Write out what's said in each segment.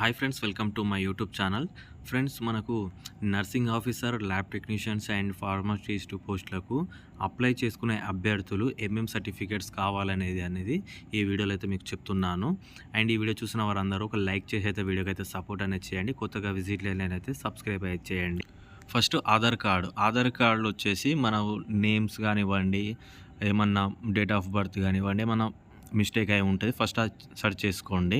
Hi friends, welcome to my YouTube channel. Friends, మనకు nursing officer, lab technicians and pharmacist పోస్టులకు apply చేసుకునే అభ్యర్థులు ఏమేం సర్టిఫికేట్స్ కావాలనేది ఈ వీడియోలో అయితే మీకు చెప్తున్నాను. అండ్ ఈ వీడియో చూసిన వారందరూ ఒక లైక్ చేసి అయితే వీడియోకి అయితే సపోర్ట్ అనేది చేయండి. కొత్తగా విజిట్ అయితే సబ్స్క్రైబ్ అయితే చేయండి. ఫస్ట్ ఆధార్ కార్డులో వచ్చేసి మన నేమ్స్ కానివ్వండి, ఏమన్నా డేట్ ఆఫ్ బర్త్ కానివ్వండి, మన మిస్టేక్ అయి ఉంటుంది. ఫస్ట్ సెర్చ్ చేసుకోండి.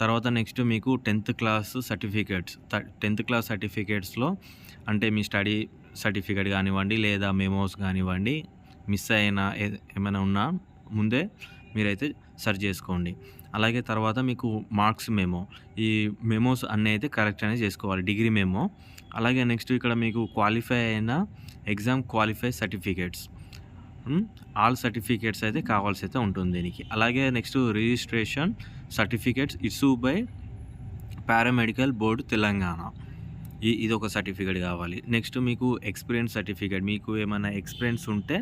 తర్వాత నెక్స్ట్ మీకు 10th class certificates 10th class సర్టిఫికేట్స్లో అంటే మీ స్టడీ సర్టిఫికేట్ కానివ్వండి, లేదా మెమోస్ కానివ్వండి, మిస్ అయిన ఏమైనా ఉన్నా ముందే మీరైతే సెర్చ్ చేసుకోండి. అలాగే తర్వాత మీకు మార్క్స్ మెమో, ఈ మెమోస్ అన్నీ అయితే కరెక్ట్ అనేది చేసుకోవాలి, డిగ్రీ మెమో. అలాగే నెక్స్ట్ ఇక్కడ మీకు క్వాలిఫై అయిన exam qualify certificates, all certificates అయితే కావాల్సి అయితే ఉంటుంది దీనికి. అలాగే next registration certificates issue by paramedical board Telangana, ఇది ఒక సర్టిఫికేట్ కావాలి. నెక్స్ట్ మీకు ఎక్స్పీరియన్స్ సర్టిఫికేట్, మీకు ఏమైనా ఎక్స్పీరియన్స్ ఉంటే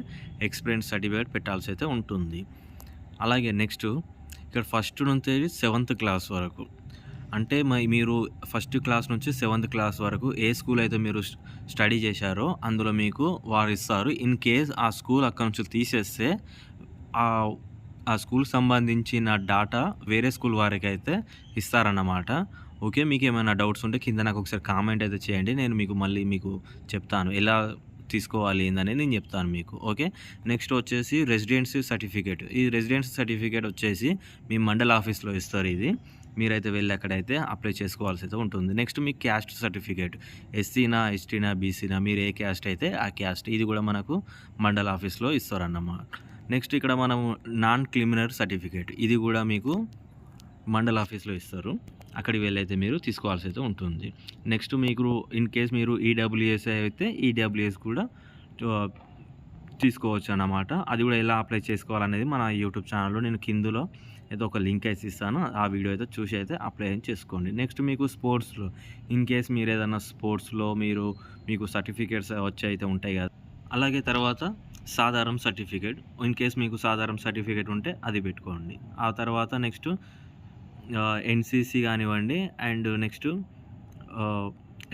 ఎక్స్పీరియన్స్ సర్టిఫికేట్ పెట్టాల్సి అయితే ఉంటుంది. అలాగే నెక్స్ట్ ఇక్కడ ఫస్ట్ నుంచి 7th క్లాస్ వరకు, అంటే మీరు ఫస్ట్ క్లాస్ నుంచి 7th క్లాస్ వరకు ఏ స్కూల్ అయితే మీరు స్టడీ చేశారో అందులో మీకు వారు ఇస్తారు. ఇన్ కేస్ ఆ స్కూల్ అక్కడ నుంచి తీసేస్తే ఆ స్కూల్కి సంబంధించిన డాటా వేరే స్కూల్ వారికి అయితే ఇస్తారన్నమాట. ఓకే, మీకు ఏమైనా డౌట్స్ ఉంటే కింద నాకు ఒకసారి కామెంట్ అయితే చేయండి. నేను మీకు చెప్తాను ఎలా తీసుకోవాలి ఏందనేది నేను చెప్తాను మీకు. ఓకే, నెక్స్ట్ వచ్చేసి రెసిడెన్సీ సర్టిఫికేట్. ఈ రెసిడెన్సీ సర్టిఫికేట్ వచ్చేసి మీ మండల ఆఫీస్లో ఇస్తారు. ఇది మీరైతే వెళ్ళి అక్కడైతే అప్లై చేసుకోవాల్సి అయితే ఉంటుంది. నెక్స్ట్ మీ క్యాస్ట్ సర్టిఫికేట్, ఎస్సీనా, ఎస్టీనా, బీసీనా, మీరు ఏ క్యాస్ట్ అయితే ఆ క్యాస్ట్, ఇది కూడా మనకు మండల ఆఫీస్లో ఇస్తారన్నమాట. నెక్స్ట్ ఇక్కడ మనము నాన్ క్రిమినల్ సర్టిఫికేట్, ఇది కూడా మీకు మండల ఆఫీస్లో ఇస్తారు. అక్కడికి వెళ్ళైతే మీరు తీసుకోవాల్సి అయితే ఉంటుంది. నెక్స్ట్ మీకు ఇన్ కేస్ మీరు ఈడబ్ల్యూఎస్ అయితే ఈడబ్ల్యూఎస్ కూడా తీసుకోవచ్చు అన్నమాట. అది కూడా ఎలా అప్లై చేసుకోవాలనేది మన యూట్యూబ్ ఛానల్లో నేను కిందలో ఏదో ఒక లింక్ అయితే ఇస్తాను. ఆ వీడియో అయితే చూసి అయితే అప్లై చేసుకోండి. నెక్స్ట్ మీకు స్పోర్ట్స్లో, ఇన్ కేస్ మీరు ఏదైనా స్పోర్ట్స్లో మీకు సర్టిఫికేట్స్ వచ్చి అయితే ఉంటాయి కదా. అలాగే తర్వాత సాధారణ సర్టిఫికేట్, ఇన్ కేస్ మీకు సాధారణ సర్టిఫికేట్ ఉంటే అది పెట్టుకోండి. ఆ తర్వాత నెక్స్ట్ ఎన్సీసీ కానివ్వండి, and next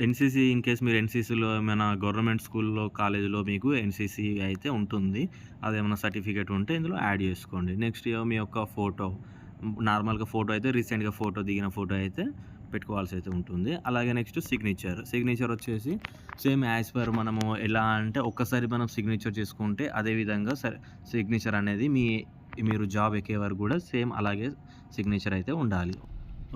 NCC, in case మీరు ఎన్సీసీలో ఏమైనా గవర్నమెంట్ స్కూల్లో కాలేజీలో మీకు ఎన్సీసీ అయితే ఉంటుంది, అదేమైనా సర్టిఫికేట్ ఉంటే ఇందులో యాడ్ చేసుకోండి. నెక్స్ట్ మీ యొక్క ఫోటో, నార్మల్గా ఫోటో అయితే రీసెంట్గా ఫోటో దిగిన ఫోటో అయితే పెట్టుకోవాల్సి అయితే ఉంటుంది. అలాగే నెక్స్ట్ సిగ్నేచర్ వచ్చేసి సేమ్ యాజ్ పర్ మనము ఎలా అంటే ఒక్కసారి మనం సిగ్నేచర్ చేసుకుంటే అదేవిధంగా సిగ్నేచర్ అనేది మీరు జాబ్ ఎక్కే వరకు కూడా సేమ్ అలాగే సిగ్నేచర్ అయితే ఉండాలి.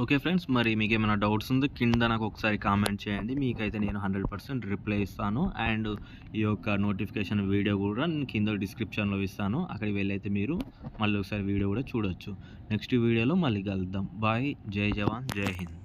ఓకే ఫ్రెండ్స్, మరి మీకు ఏమైనా డౌట్స్ ఉందో కింద నాకు ఒకసారి కామెంట్ చేయండి. మీకైతే నేను 100% రిప్లై ఇస్తాను. అండ్ ఈ యొక్క నోటిఫికేషన్ వీడియో కూడా నేను కింద డిస్క్రిప్షన్లో ఇస్తాను. అక్కడికి వెళ్ళైతే మీరు మళ్ళీ ఒకసారి వీడియో కూడా చూడొచ్చు. నెక్స్ట్ వీడియోలో మళ్ళీ కలుద్దాం. బాయ్, జై జవాన్, జై హింద్.